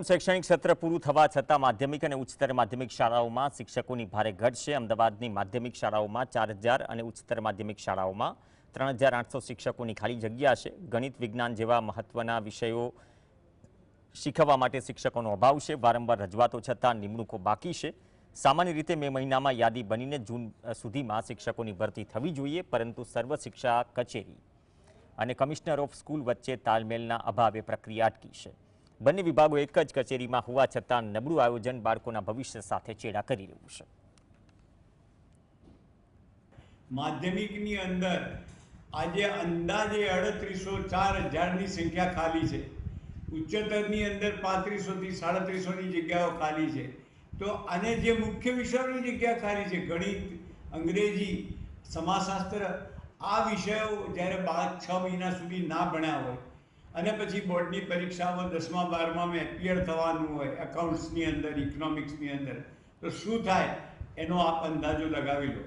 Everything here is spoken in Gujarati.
શૈક્ષણિક સત્ર પૂરું થવા છતાં માધ્યમિક અને ઉચ્ચતર માધ્યમિક શાળાઓમાં શિક્ષકોની ભારે ઘટ છે। અમદાવાદની માધ્યમિક શાળાઓમાં 4000 અને ઉચ્ચતર માધ્યમિક શાળાઓમાં 3800 શિક્ષકોની ખાલી જગ્યા છે। ગણિત વિજ્ઞાન જેવા મહત્વના વિષયો શીખવવા માટે શિક્ષકોનો અભાવ છે। વારંવાર રજૂઆતો છતાં નિમણૂકો બાકી છે। સામાન્ય રીતે મે મહિનામાં યાદી બનીને જૂન સુધીમાં શિક્ષકોની ભરતી થવી જોઈએ, પરંતુ સર્વ શિક્ષા કચેરી અને કમિશનર ઓફ સ્કૂલ વચ્ચે તાલમેલના અભાવે પ્રક્રિયા અટકી છે। બંને વિભાગો એક જ કચેરીમાં હોવા છતાં નબળું આયોજન બાળકોના ભવિષ્ય સાથે ચેડા કરી રહ્યું છે। માધ્યમિકની અંદર આજે અંદાજે 3804,000ની સંખ્યા ખાલી છે। ઉચ્ચતરની અંદર 3500 થી 3700ની જગ્યાઓ ખાલી છે। તો આને જે મુખ્ય વિષયોની જગ્યા ખાલી છે, ગણિત, અંગ્રેજી, સમાજશાસ્ત્ર, આ વિષયો જ્યારે બાળક 6 મહિના સુધી ના ભણ્યા હોય અને પછી બોર્ડની પરીક્ષામાં 10મા 12મામાં એપિયર થવાનું હોય એકાઉન્ટ્સની અંદર, ઇકોનોમિક્સની અંદર, તો શું થાય એનો આપ અંદાજો લગાવી લો।